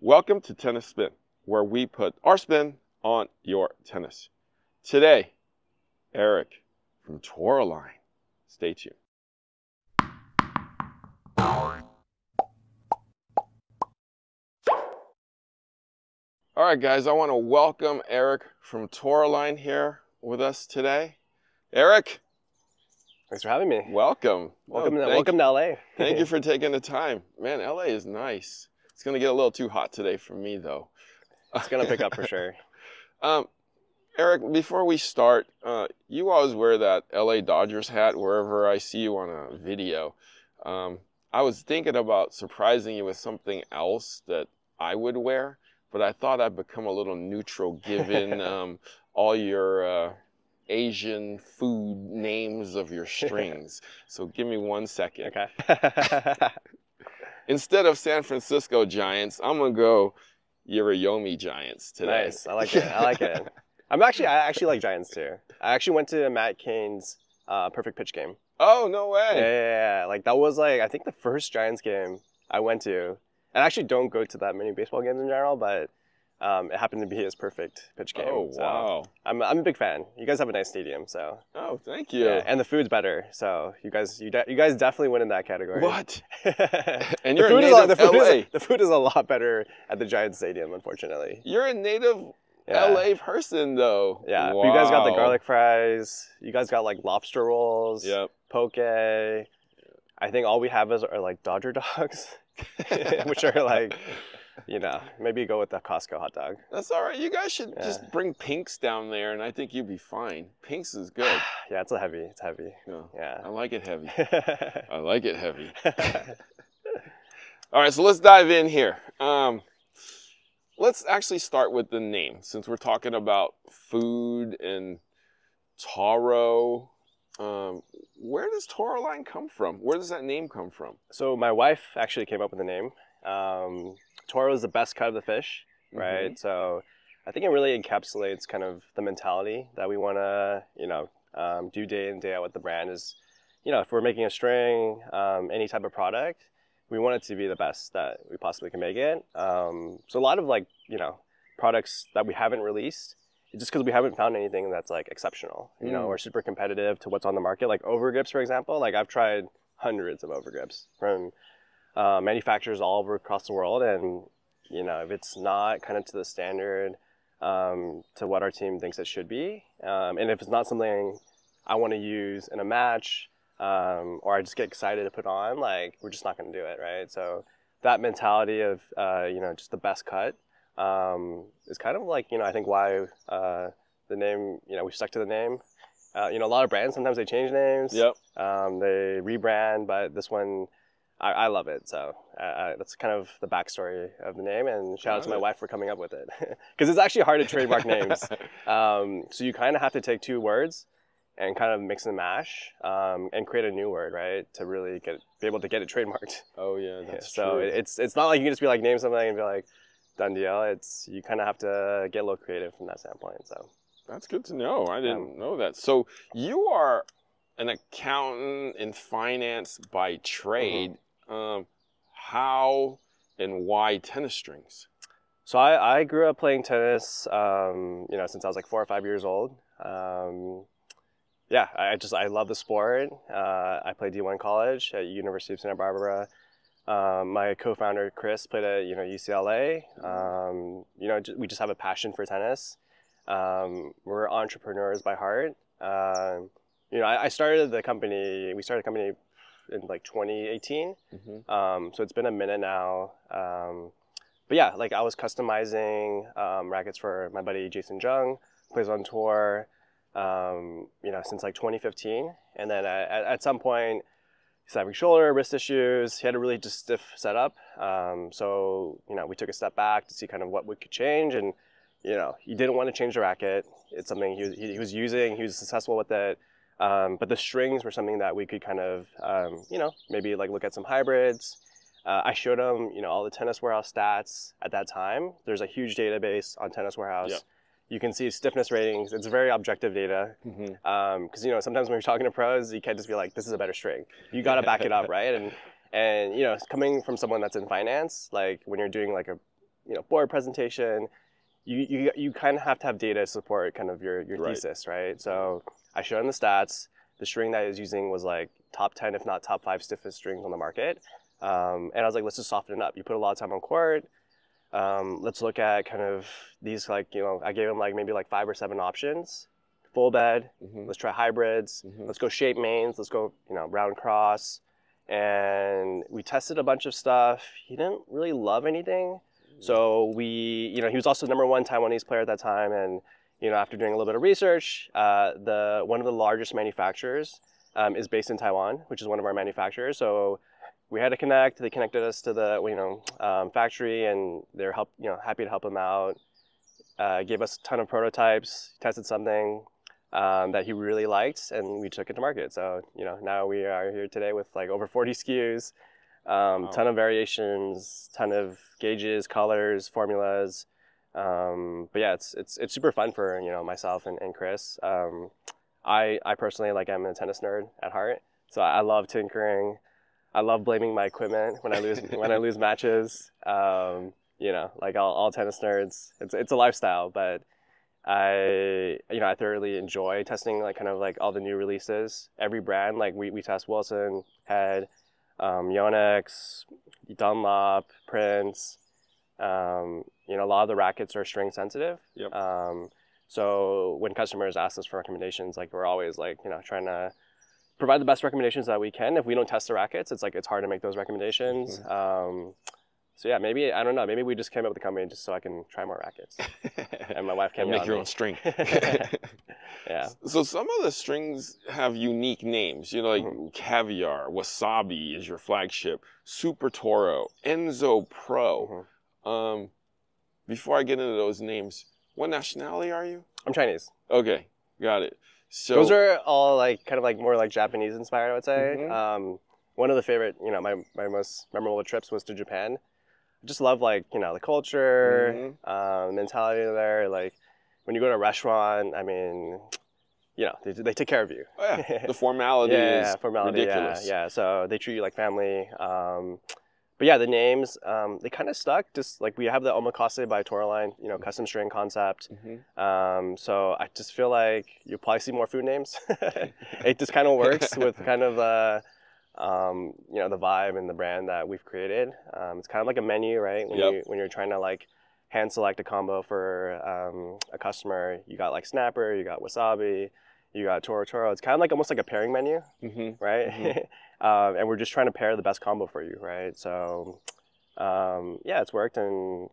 Welcome to Tennis Spin, where we put our spin on your tennis. Today, Eric from Toroline. Stay tuned. All right, guys, I want to welcome Eric from Toroline here with us today. Eric. Thanks for having me. Welcome. Welcome to LA. Thank you for taking the time. Man, LA is nice. It's going to get a little too hot today for me, though. It's going to pick up for sure. Eric, before we start, you always wear that LA Dodgers hat wherever I see you on a video. I was thinking about surprising you with something else that I would wear, but I thought I'd become a little neutral given all your Asian food names of your strings. So give me 1 second. Okay. Instead of San Francisco Giants, I'm going to go Yomi Giants today. Nice. I like it. I like it. I actually like Giants too. I actually went to Matt Cain's Perfect Pitch game. Oh, no way. Yeah. Like that was I think the first Giants game I went to. And I actually don't go to that many baseball games in general, but it happened to be his Perfect Pitch game. Oh, wow. So I'm a big fan. You guys have a nice stadium, so. Oh, thank you. Yeah, and the food's better, so you guys definitely win in that category. What? And you're a native LA. The food is a lot better at the Giants stadium, unfortunately. You're a native LA person, though. Yeah, wow. But you guys got the garlic fries. You guys got like lobster rolls. Yep. Poke. I think all we have are like Dodger dogs, which are like, maybe go with the Costco hot dog. That's all right. You guys should just bring Pinks down there, and I think you'll be fine. Pinks is good. Yeah, it's heavy. It's heavy. Yeah. I like it heavy. I like it heavy. All right, so let's dive in here. Let's actually start with the name, since we're talking about food and Toro. Where does Toroline come from? Where does that name come from? So my wife actually came up with the name. Toro is the best cut of the fish, right? Mm-hmm. So I think it really encapsulates kind of the mentality that we want to, do day in, day out with the brand is, if we're making a string, any type of product, we want it to be the best that we possibly can make it. So a lot of products that we haven't released, just because we haven't found anything that's like exceptional, or super competitive to what's on the market. Like overgrips, for example, like I've tried hundreds of overgrips from manufacturers all over across the world, and if it's not kind of to the standard to what our team thinks it should be, and if it's not something I want to use in a match, or I just get excited to put on, like we're just not going to do it, right? So that mentality of just the best cut is kind of like I think why the name we stuck to the name. A lot of brands sometimes they change names. Yep. They rebrand, but this one. I love it, so that's kind of the backstory of the name, and shout out to my wife for coming up with it, because it's actually hard to trademark names. So you kind of have to take two words and kind of mix and mash, and create a new word, right, to really be able to get it trademarked. Oh yeah, that's true. So it's not like you can just be like name something and be like done deal. You kind of have to get a little creative from that standpoint. So that's good to know. I didn't know that. So you are an accountant in finance by trade. How and why tennis strings? So I grew up playing tennis, since I was like 4 or 5 years old. I love the sport. I played D1 college at University of Santa Barbara. My co-founder Chris played at UCLA. We just have a passion for tennis. We're entrepreneurs by heart. I started the company. We started the company in like 2018. So it's been a minute now. But yeah, like I was customizing rackets for my buddy Jason Jung, plays on tour, since like 2015. And then at some point, he's having shoulder, wrist issues. He had a really just stiff setup. So we took a step back to see kind of what we could change. And he didn't want to change the racket. It's something he was using. He was successful with it. But the strings were something that we could kind of, maybe like look at some hybrids. I showed him, all the Tennis Warehouse stats at that time. There's a huge database on Tennis Warehouse. Yep. You can see stiffness ratings. It's very objective data. Because, sometimes when you're talking to pros, you can't just be like, this is a better string. You got to back it up, right? And coming from someone that's in finance, like when you're doing like board presentation, you kind of have to have data to support kind of your Right. thesis, right? So I showed him the stats. The string that I was using was like top 10, if not top 5 stiffest strings on the market. And I was like, let's just soften it up. You put a lot of time on court. Let's look at kind of these, like, I gave him like maybe like 5 or 7 options. Full bed, let's try hybrids, let's go shape mains, let's go, round cross. And we tested a bunch of stuff. He didn't really love anything. So he was also the #1 Taiwanese player at that time. And, after doing a little bit of research, one of the largest manufacturers is based in Taiwan, which is one of our manufacturers. So we had to connect. They connected us to the factory, and they're happy to help him out. Gave us a ton of prototypes, tested something that he really liked, and we took it to market. So now we are here today with like over 40 SKUs, Wow. ton of variations, ton of gauges, colors, formulas. But yeah, it's super fun for myself and Chris. I personally, like, I'm a tennis nerd at heart, so I love tinkering. I love blaming my equipment when I lose matches. Like all tennis nerds, it's a lifestyle, but I thoroughly enjoy testing like kind of like all the new releases. Every brand, like we test Wilson, Head, Yonex, Dunlop, Prince. A lot of the rackets are string sensitive. Yep. So when customers ask us for recommendations, like we're always like trying to provide the best recommendations that we can. If we don't test the rackets, it's hard to make those recommendations. So yeah, maybe, I don't know, maybe we just came up with the company just so I can try more rackets. And my wife can make your own string. Yeah. So some of the strings have unique names, like Caviar, Wasabi is your flagship, Super Toro, Enzo Pro. Before I get into those names, what nationality are you? I'm Chinese. Okay, got it. So those are all like kind of like more like Japanese inspired, I would say. One of the favorite, my most memorable trips was to Japan. I just love like, the culture, mentality there. Like when you go to a restaurant, I mean, they take care of you. Oh, yeah. The formality is ridiculous. Yeah. So they treat you like family. But yeah, the names, they kind of stuck. Just like we have the Omakase by Toroline, custom string concept. So I just feel like you'll probably see more food names. It just kind of works with kind of the vibe and the brand that we've created. It's kind of like a menu, right? When you're trying to like hand select a combo for a customer, you got like snapper, you got wasabi, you got toro. It's kind of like almost like a pairing menu, right? And we're just trying to pair the best combo for you, right? So yeah, it's worked, and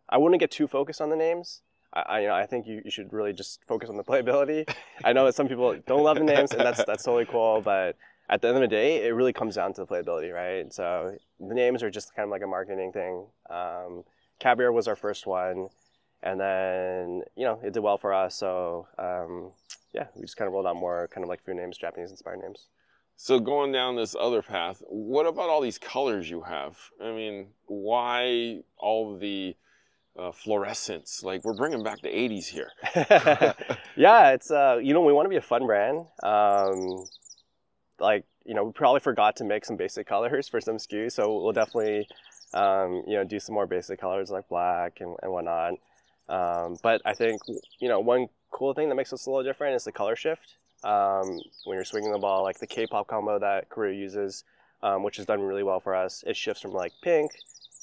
I wouldn't get too focused on the names. I think you should really just focus on the playability. I know that some people don't love the names, and that's totally cool, but at the end of the day, it really comes down to the playability, right? So the names are just kind of like a marketing thing. Caviar was our first one, and then it did well for us. So yeah, we just kind of rolled out more kind of like food names, Japanese inspired names. So going down this other path, what about all these colors you have? I mean, why all the fluorescence? Like, we're bringing back the 80s here. Yeah, it's we want to be a fun brand. We probably forgot to make some basic colors for some SKUs, so we'll definitely do some more basic colors like black and whatnot. But I think one cool thing that makes us a little different is the color shift. When you're swinging the ball, like the K-pop combo that Korea uses, which has done really well for us, it shifts from like pink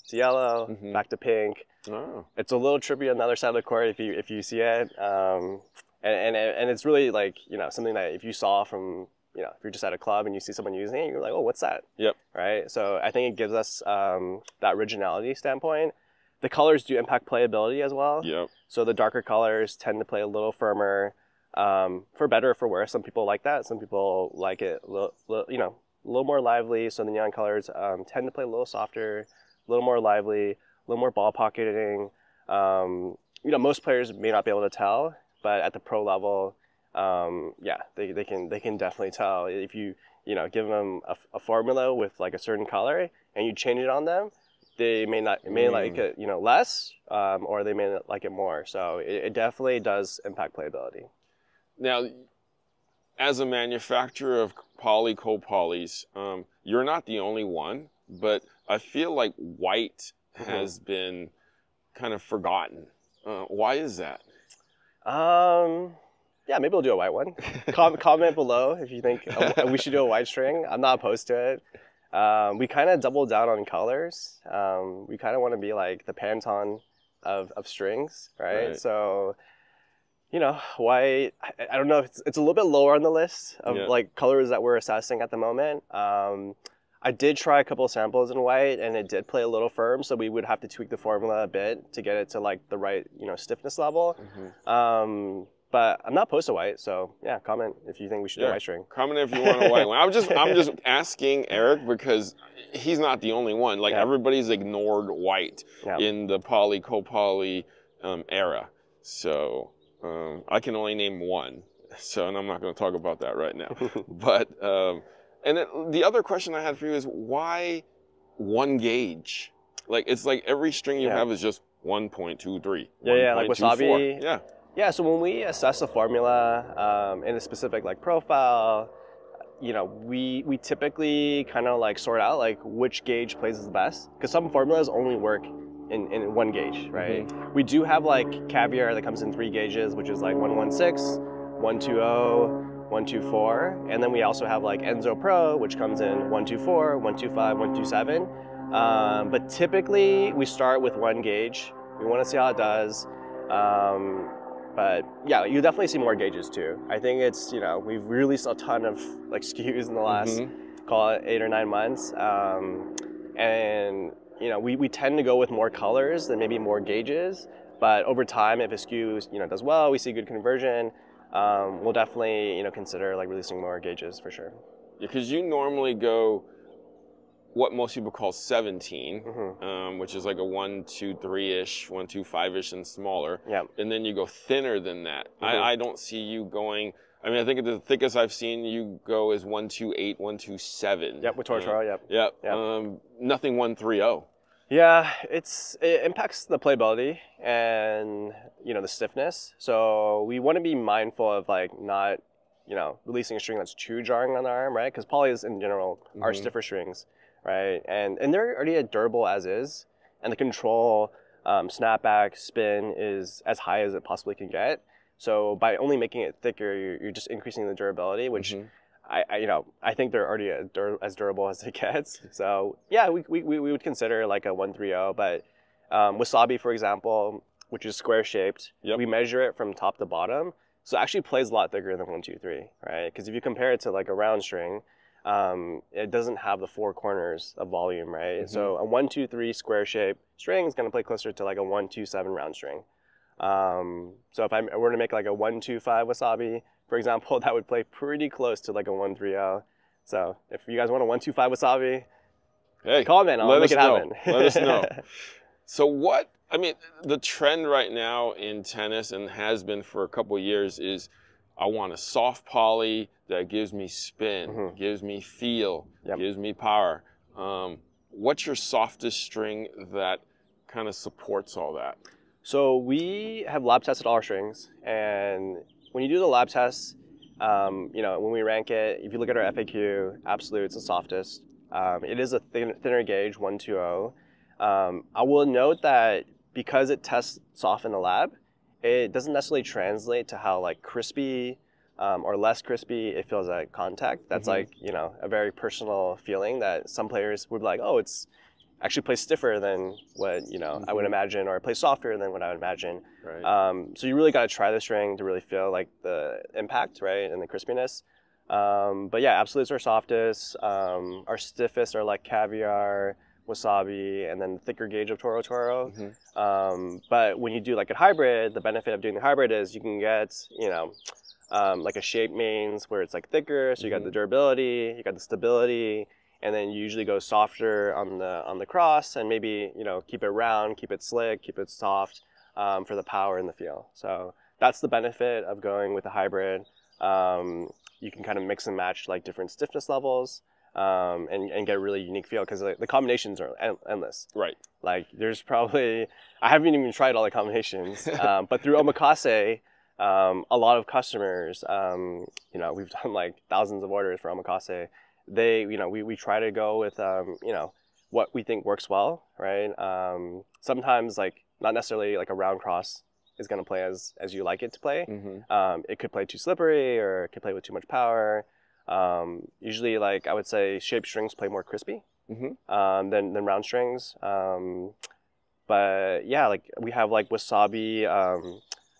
to yellow, back to pink. Oh. It's a little trippy on the other side of the court if you see it, and it's really like something that if you saw from if you're just at a club and you see someone using it, you're like, oh, what's that? Yep. Right. So I think it gives us that originality standpoint. The colors do impact playability as well. Yep. So the darker colors tend to play a little firmer. For better or for worse, some people like that. Some people like it, a little more lively. So the neon colors tend to play a little softer, a little more lively, a little more ball pocketing. Most players may not be able to tell, but at the pro level, they can definitely tell if you give them a formula with like a certain color and you change it on them. They may like it less, or they may not like it more. So it definitely does impact playability. Now, as a manufacturer of co-polys, you're not the only one, but I feel like white has been kind of forgotten. Why is that? Yeah, maybe we'll do a white one. Comment below if you think we should do a white string. I'm not opposed to it. We kind of doubled down on colors. We kind of want to be like the Pantone of strings, right? So, you know, white, I don't know if it's a little bit lower on the list of like colors that we're assessing at the moment. I did try a couple of samples in white and it did play a little firm, so we would have to tweak the formula a bit to get it to like the right, you know, stiffness level. But I'm not opposed to white, so yeah, comment if you think we should do a white string. Comment if you want a white one. I'm just asking Eric because he's not the only one. Like everybody's ignored white in the poly copoly era. So I can only name one. So, and I'm not going to talk about that right now. But and the other question I had for you is why one gauge? Like it's like every string you have is just 1.23. Yeah, like wasabi. Yeah. Yeah, so when we assess a formula in a specific like profile, you know, we typically kind of like sort out like which gauge plays the best, because some formulas only work in one gauge, right? We do have like caviar that comes in 3 gauges, which is like 116, 120, 124, and then we also have like Enzo Pro, which comes in 124, 125, 127. But typically we start with 1 gauge. We want to see how it does. But yeah, you definitely see more gauges too. I think it's, you know, we've released a ton of like SKUs in the last, call it 8 or 9 months. And, you know, we tend to go with more colors than maybe more gauges. But over time, if a SKU, you know, does well, we see good conversion, we'll definitely, you know, consider like releasing more gauges for sure. Because you normally go what most people call 17, which is like a 123-ish, 125-ish and smaller. And then you go thinner than that. I don't see you going, I mean, I think the thickest I've seen you go is 128, 127. Yep, with Toro, Nothing 130. Yeah, it impacts the playability and, you know, the stiffness. So we want to be mindful of like not, you know, releasing a string that's too jarring on the arm, right? Because polys in general are stiffer strings. Right, and they're already durable as is, and the control, snapback, spin is as high as it possibly can get. So by only making it thicker, you're just increasing the durability, which I think they're already as durable as it gets. So yeah, we would consider like a 130, but wasabi, for example, which is square shaped, we measure it from top to bottom, so it actually plays a lot thicker than 123, right? Because if you compare it to like a round string, it doesn't have the 4 corners of volume, right? So a 123 square shape string is going to play closer to like a 127 round string. So if I were to make like a 125 wasabi, for example, that would play pretty close to like a 130. So if you guys want a 125 wasabi, hey, comment, I'll make it happen. Let us know. So what, I mean, the trend right now in tennis, and has been for a couple of years, is I want a soft poly that gives me spin, gives me feel, gives me power. What's your softest string that kind of supports all that? So we have lab tested all our strings, and when you do the lab tests, you know, when we rank it, if you look at our FAQ, Absolute's the softest. It is a thinner gauge, 120. I will note that because it tests soft in the lab, it doesn't necessarily translate to how like crispy or less crispy it feels at contact. That's like, you know, a very personal feeling that some players would be like, oh, it's actually plays stiffer than what, you know, I would imagine, or it plays softer than what I would imagine. Right. So you really got to try the string to really feel like the impact, right, and the crispiness. But yeah, Absolutes are softest. Our stiffest are like Caviar, Wasabi, and then the thicker gauge of Toro. But when you do like a hybrid, the benefit of doing the hybrid is you can get, you know, like a shape mains where it's like thicker, so you got the durability, you got the stability, and then you usually go softer on the cross, and maybe, you know, keep it round, keep it slick, keep it soft for the power and the feel. So that's the benefit of going with a hybrid. You can kind of mix and match like different stiffness levels and get a really unique feel, because the combinations are endless. Right. Like there's probably, I haven't even tried all the combinations, but through Omakase, a lot of customers, you know, we've done like thousands of orders for Omakase. They, you know, we try to go with, you know, what we think works well, right? Sometimes like not necessarily like a round cross is going to play as you like it to play. It could play too slippery, or it could play with too much power. Usually, like I would say, shaped strings play more crispy than round strings. But yeah, like we have like wasabi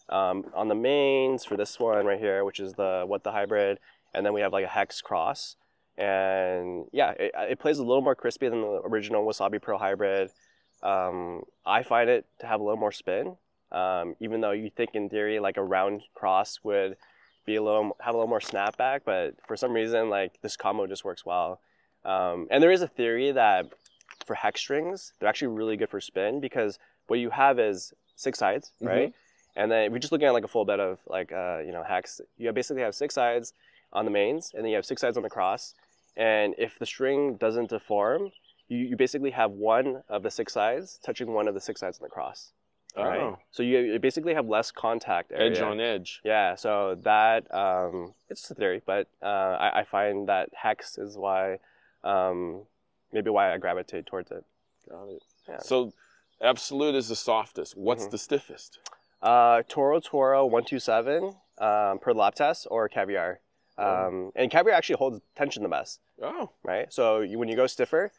on the mains for this one right here, which is the hybrid, and then we have like a hex cross, and yeah, it plays a little more crispy than the original Wasabi Pro hybrid. I find it to have a little more spin, even though you think in theory like a round cross would be have a little more snapback, but for some reason like this combo just works well. And there is a theory that for hex strings, they're actually really good for spin, because what you have is 6 sides, right? And then if you're just looking at like a full bed of like hex, you basically have 6 sides on the mains, and then you have 6 sides on the cross. And if the string doesn't deform, you basically have one of the 6 sides touching one of the 6 sides on the cross. Right? Oh. So you basically have less contact area. Edge on edge. Yeah, so that, it's just a theory, but I find that hex is why, maybe why I gravitate towards it. Got it. Yeah. So Absolute is the softest. What's the stiffest? Toro 127 per lap test, or Caviar. And Caviar actually holds tension the best. Oh. Right? So when you go stiffer,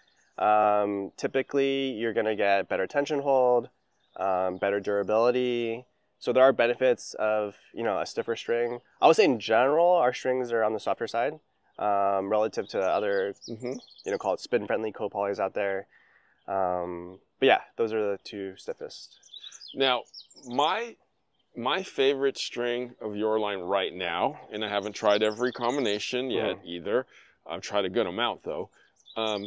typically you're going to get better tension hold, better durability. So there are benefits of, a stiffer string. I would say in general, our strings are on the softer side, relative to other, call it spin-friendly co-polys out there. But yeah, those are the 2 stiffest. Now, my favorite string of your line right now, and I haven't tried every combination yet either. I've tried a good amount though.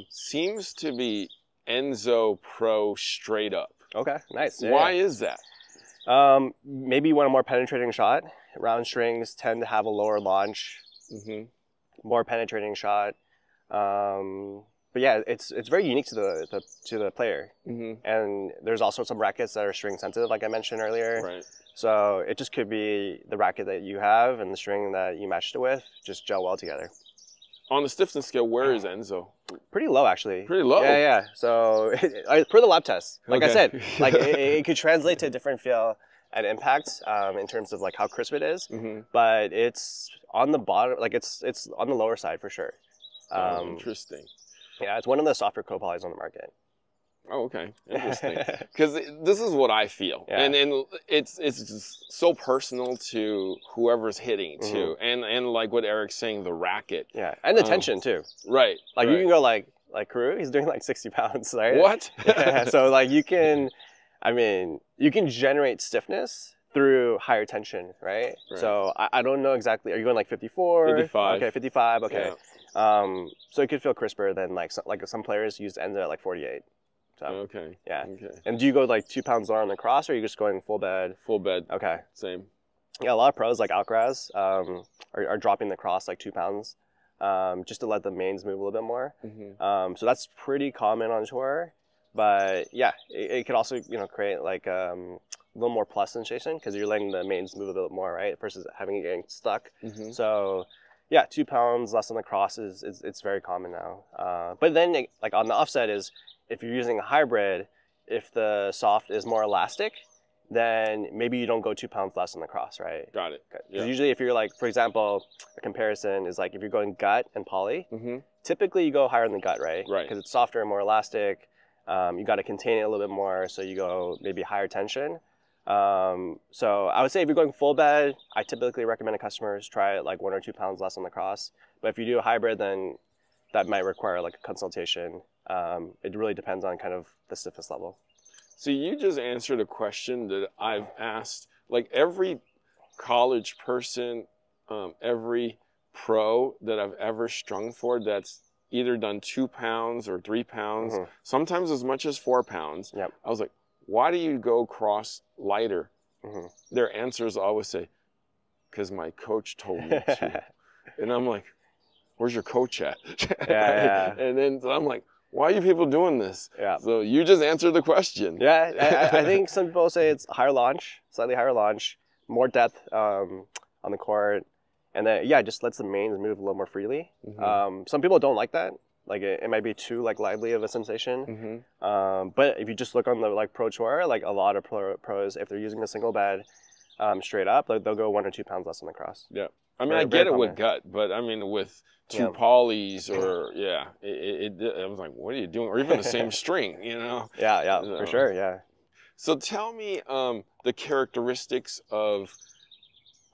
Seems to be Enzo Pro straight up. Okay, nice. Yeah, Why is that? Maybe you want a more penetrating shot. Round strings tend to have a lower launch, more penetrating shot. But yeah, it's very unique to the player. And there's also some rackets that are string sensitive, like I mentioned earlier. Right. So it just could be the racket that you have and the string that you matched it with just gel well together. On the stiffness scale, where is Enzo? Pretty low, actually. Pretty low? Yeah. So per the lab test, like I Okay. said, like it could translate to a different feel and impact in terms of like how crisp it is. But it's on the bottom, like it's on the lower side for sure. Interesting. Yeah, it's one of the softer co-polys on the market. Oh, okay. Interesting. Because this is what I feel. Yeah. And it's just so personal to whoever's hitting, too. And like what Eric's saying, the racket. Yeah, and the tension, too. Right. Like you can go like Carew, he's doing like 60 pounds, right? What? Yeah, so like you can generate stiffness through higher tension, right? So I don't know exactly, are you going like 54? 55. Okay, 55, okay. Yeah. So it could feel crisper than like some players use Enzo at like 48. So, Okay. yeah. Okay. And do you go like 2 pounds lower on the cross, or are you just going full bed? Full bed. Okay. Same. Yeah, a lot of pros like Alcaraz are dropping the cross like 2 pounds just to let the mains move a little bit more. So that's pretty common on tour. But yeah, it could also create like a little more plus sensation because you're letting the mains move a bit more, right? Versus having it getting stuck. So yeah, 2 pounds less on the cross it's very common now. But then like on the offset is, if you're using a hybrid, if the soft is more elastic, then maybe you don't go 2 pounds less on the cross, right? Got it. Because usually if you're like, for example, a comparison is like if you're going gut and poly, typically you go higher in the gut, right? Right. Because it's softer and more elastic. You got to contain it a little bit more, so you go maybe higher tension. So I would say if you're going full bed, I typically recommend to customers try it like 1 or 2 pounds less on the cross. But if you do a hybrid, then that might require like a consultation. It really depends on kind of the stiffness level. So you just answered a question that I've asked, like every college person, every pro that I've ever strung for that's either done 2 pounds or 3 pounds, sometimes as much as 4 pounds. Yep. I was like, why do you go cross lighter? Their answers always say, because my coach told me to. And I'm like, where's your coach at? Yeah. And then so I'm like, why are you people doing this? Yeah. So you just answered the question. Yeah, I think some people say it's higher launch, slightly higher launch, more depth on the court, and then just lets the mains move a little more freely. Some people don't like that. Like it might be too like lively of a sensation. Mm-hmm. But if you just look on the like Pro Tour, like a lot of pros, if they're using a single bed straight up, like, they'll go 1 or 2 pounds less on the cross. Yeah. I mean, Very, I very get it common. with gut, but I mean, with two Yeah. polys or I was like, what are you doing? Or even the same string, you know? Yeah, for So, sure. Yeah. so tell me the characteristics of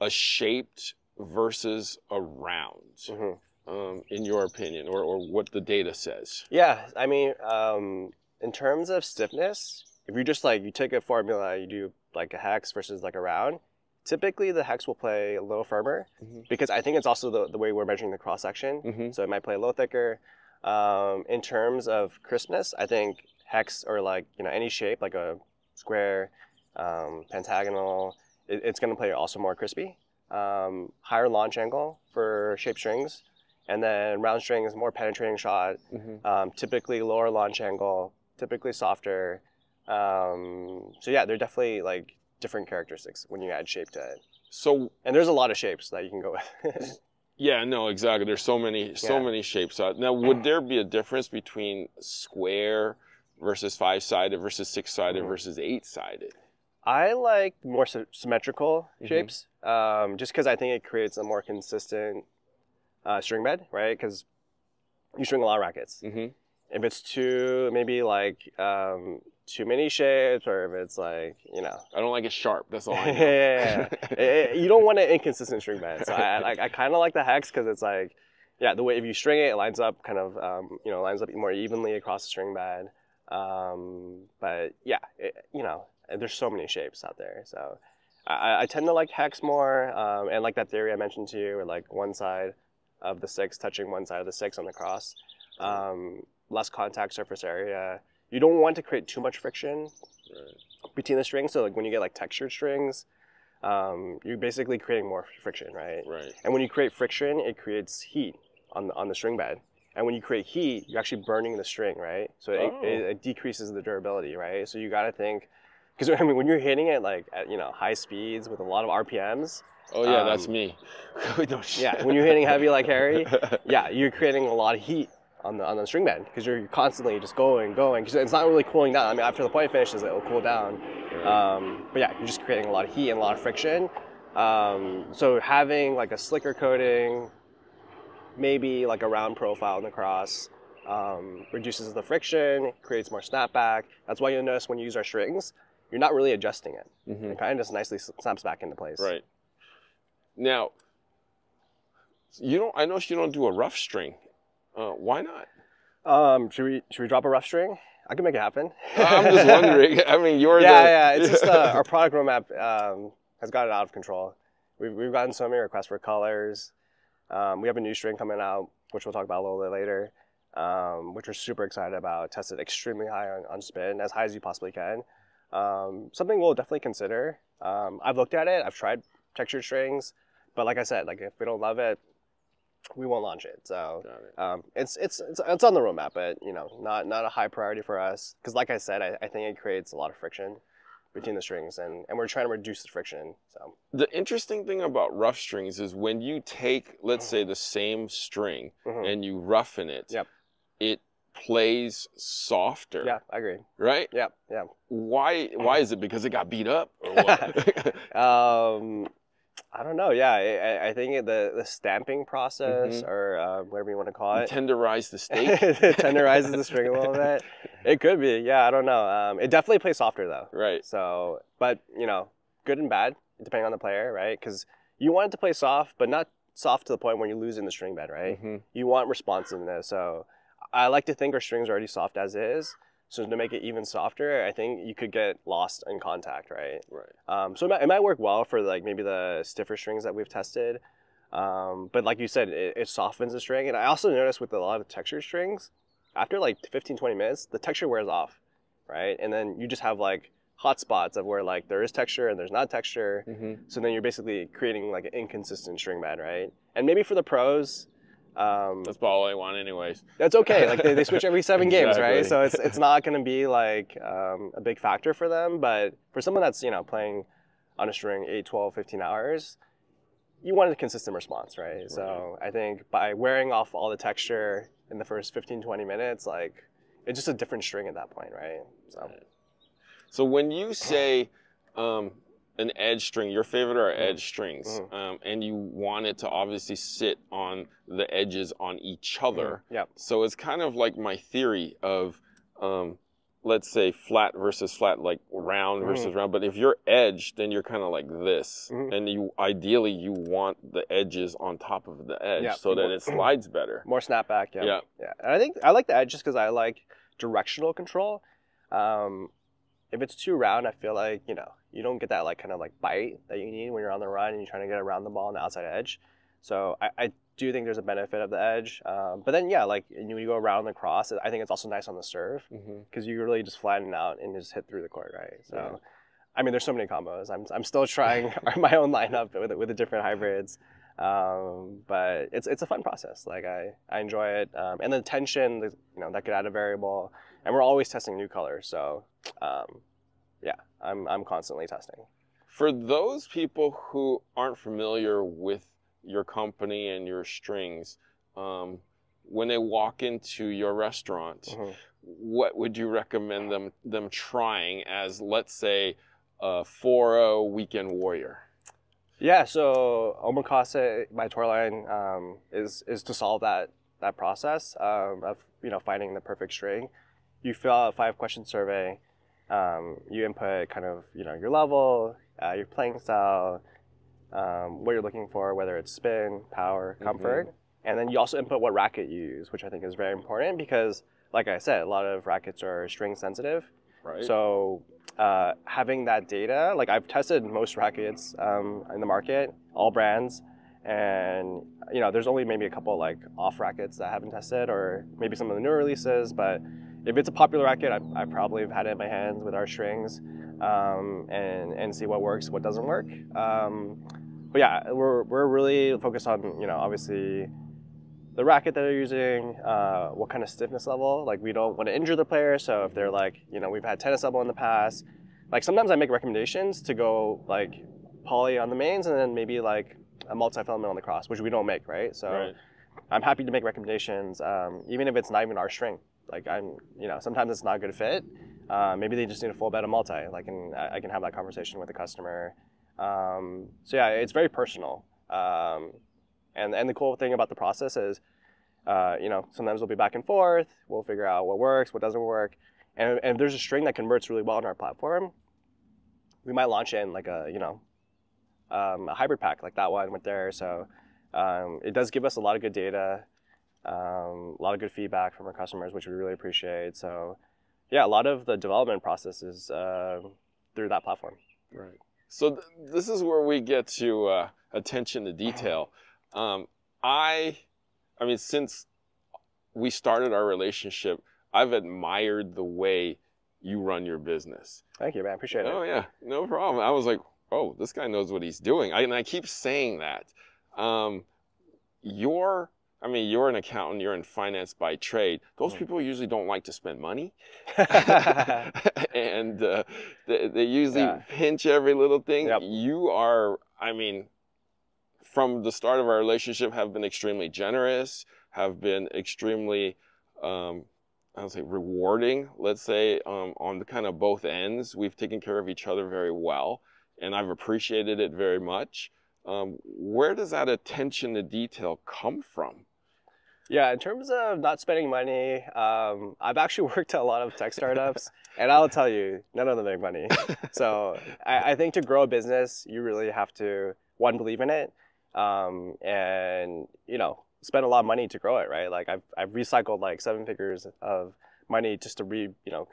a shaped versus a round, Hmm. in your opinion, or what the data says. Yeah, I mean, in terms of stiffness, if you just like you take a formula, you do like a hex versus like a round, typically the hex will play a little firmer Mm-hmm. because I think it's also the way we're measuring the cross section. Mm-hmm. So it might play a little thicker. In terms of crispness, I think hex or like any shape like a square, pentagonal, it's going to play also more crispy. Higher launch angle for shaped strings. And then round string is more penetrating shot, Mm-hmm. typically lower launch angle, typically softer. So yeah, they're definitely like different characteristics when you add shape to it. So And there's a lot of shapes that you can go with. yeah, no, exactly. There's so Yeah. many shapes. Now, would there be a difference between square versus 5-sided versus 6-sided Mhm. versus 8-sided? I like more symmetrical Mhm. shapes, just because I think it creates a more consistent string bed, right? Because you string a lot of rackets. Mm-hmm. If it's maybe like too many shapes, or if it's like I don't like it sharp. That's all I know. yeah. You don't want an inconsistent string bed. So I kind of like the hex because it's like, yeah, the way if you string it, it lines up kind of lines up more evenly across the string bed. But yeah, there's so many shapes out there. So I tend to like hex more, and like that theory I mentioned to you, where like one side of the 6 touching one side of the 6 on the cross. Less contact surface area. You don't want to create too much friction between the strings. So like when you get like textured strings, you're basically creating more friction, right? Right. And when you create friction, it creates heat on the string bed. And when you create heat, you're actually burning the string, right? So it decreases the durability, right? So you got to think, because I mean, when you're hitting it like at high speeds with a lot of RPMs. Oh yeah, that's me. Yeah, when you're hitting heavy like Harry, yeah, you're creating a lot of heat on the string bed because you're constantly just going, because it's not really cooling down. I mean, after the point finishes, it'll cool down. But yeah, you're just creating a lot of heat and a lot of friction. So having like a slicker coating, maybe like a round profile in the cross, reduces the friction, creates more snapback. That's why you'll notice when you use our strings, you're not really adjusting it. Mm-hmm. It kind of just nicely snaps back into place. Right. Now, I know you don't do a rough string. Why not? Should we drop a rough string? I can make it happen. I'm just wondering. I mean, yeah. It's just our product roadmap has gotten out of control. We've gotten so many requests for colors. We have a new string coming out, which we'll talk about a little bit later, which we're super excited about. Tested extremely high on spin, as high as you possibly can. Something we'll definitely consider. I've looked at it. I've tried textured strings, but like I said, like if we don't love it, we won't launch it. So it's on the roadmap, but not a high priority for us. Because like I said, I think it creates a lot of friction between the strings, and we're trying to reduce the friction. So the interesting thing about rough strings is when you take, let's say, the same string and you roughen it, Yep. it plays softer. Yeah, I agree. Right? Yeah. Why is it? Because it got beat up or what? I don't know. Yeah, I think the stamping process, or whatever you want to call it, tenderize the steak. It tenderizes the string a little bit. It could be. Yeah, I don't know. It definitely plays softer though. Right. So, but good and bad depending on the player, right? Because you want it to play soft, but not soft to the point where you're losing the string bed, right? You want responsiveness. So I like to think our strings are already soft as is. So to make it even softer, I think you could get lost in contact, right? Right. So it might work well for like maybe the stiffer strings that we've tested. But like you said, it softens the string. And I also noticed with a lot of textured strings, after like 15, 20 minutes, the texture wears off, right? And then you just have like hot spots of where like there is texture and there's not texture. So then you're basically creating like an inconsistent string bed, right? And maybe for the pros, that's about all I want anyways. That's okay. Like they switch every 7 games, Exactly. right? So it's not going to be like a big factor for them. But for someone that's playing on a string 8, 12, 15 hours, you want a consistent response, right? So I think by wearing off all the texture, in the first 15, 20 minutes, like it's just a different string at that point, right? So when you say an edge string, your favorite are Mm-hmm. edge strings, Mm-hmm. and you want it to obviously sit on the edges on each other. Mm-hmm. Yep. So it's kind of like my theory of, let's say flat versus flat, like round versus Mm-hmm. round. But if you're edge, then you're kind of like this, Mm-hmm. and you ideally you want the edges on top of the edge Yep. so that it slides better. More snapback, yeah. Yeah. Yeah. And I think I like the edge just because I like directional control. If it's too round, I feel like, you don't get that like kind of like bite that you need when you're on the run and you're trying to get around the ball on the outside edge. So I do think there's a benefit of the edge. But then, yeah, like when you go around the cross, I think it's also nice on the serve because you really just flatten out and just hit through the court, right? So, Yeah. I mean, there's so many combos. I'm still trying my own lineup with the different hybrids. But it's a fun process. Like I enjoy it. And the tension, that could add a variable. And we're always testing new colors. So, yeah, I'm constantly testing. For those people who aren't familiar with your company and your strings, when they walk into your restaurant, what would you recommend them trying as, let's say, a 4-0 weekend warrior? Yeah, so Omakase by Toroline is to solve that process of finding the perfect string. You fill out a 5-question survey. You input kind of your level, your playing style, what you're looking for, whether it's spin, power, comfort, and then you also input what racket you use, which I think is very important because, like I said, a lot of rackets are string sensitive. Right. So having that data, like I've tested most rackets in the market, all brands, and there's only maybe a couple like off rackets that I haven't tested, or maybe some of the newer releases, but if it's a popular racket, I probably have had it in my hands with our strings, and see what works, what doesn't work. But yeah, we're really focused on obviously the racket that they're using, what kind of stiffness level. Like we don't want to injure the player, so if they're like we've had tennis elbow in the past, like sometimes I make recommendations to go like poly on the mains and then maybe like a multi-filament on the cross, which we don't make, right? So Right. I'm happy to make recommendations, even if it's not even our string. Like sometimes it's not a good fit. Maybe they just need a full bed of multi. Like, and I can have that conversation with the customer. So yeah, it's very personal. And the cool thing about the process is, sometimes we'll be back and forth. We'll figure out what works, what doesn't work. And if there's a string that converts really well on our platform, we might launch in like a hybrid pack like that one with there. So it does give us a lot of good data. A lot of good feedback from our customers, which we really appreciate. So, yeah, a lot of the development process is through that platform. Right. So this is where we get to attention to detail. I mean, since we started our relationship, I've admired the way you run your business. Thank you, man. Appreciate it. Oh yeah, no problem. I was like, oh, this guy knows what he's doing. And I keep saying that. You're an accountant, you're in finance by trade. Those people usually don't like to spend money. And they usually pinch every little thing. Yep. You are, from the start of our relationship, have been extremely generous, have been extremely, I would say rewarding, let's say, on the kind of both ends. We've taken care of each other very well, and I've appreciated it very much. Where does that attention to detail come from? Yeah, in terms of not spending money, I've actually worked at a lot of tech startups, and I'll tell you, none of them make money. So I think to grow a business, you really have to, one, believe in it, and spend a lot of money to grow it, right? Like I've recycled like 7 figures of money just to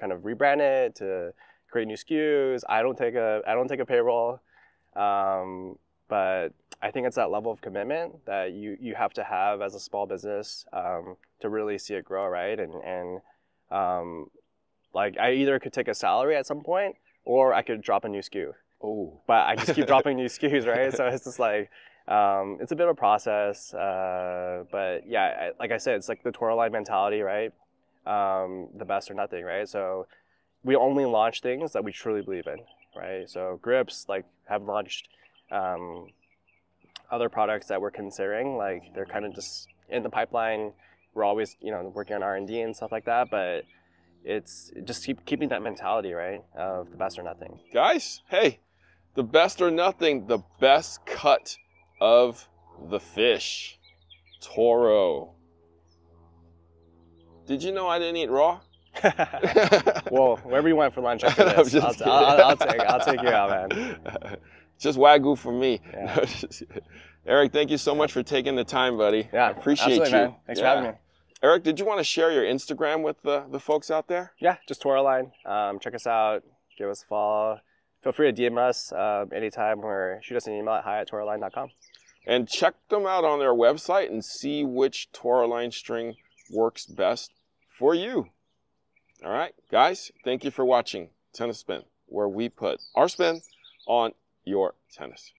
kind of rebrand it, to create new SKUs. I don't take a payroll. But I think it's that level of commitment that you have to have as a small business to really see it grow, right? And like I either could take a salary at some point or I could drop a new SKU. Oh. But I just keep dropping new SKUs, right? So it's just like, it's a bit of a process. But yeah, like I said, it's like the Toroline mentality, right? The best or nothing, right? So we only launch things that we truly believe in, right? So grips like have launched other products that we're considering, like they're kind of just in the pipeline, we're always, you know, working on R&D and stuff like that, but it's just keeping that mentality, right, of the best or nothing. Guys, hey, the best or nothing, the best cut of the fish. Toro. Did you know I didn't eat raw? Well, wherever you went for lunch after I'm this, just I'll take you out, man. Just Wagyu for me. Yeah. No, Eric, thank you so much for taking the time, buddy. Yeah, I appreciate absolutely, you. man. Thanks for having me. Eric, did you want to share your Instagram with the folks out there? Yeah, just Toroline. Check us out. Give us a follow. Feel free to DM us anytime or shoot us an email at hi@toroline.com. And check them out on their website and see which Toroline string works best for you. All right, guys, thank you for watching Tennis Spin, where we put our spin on your tennis.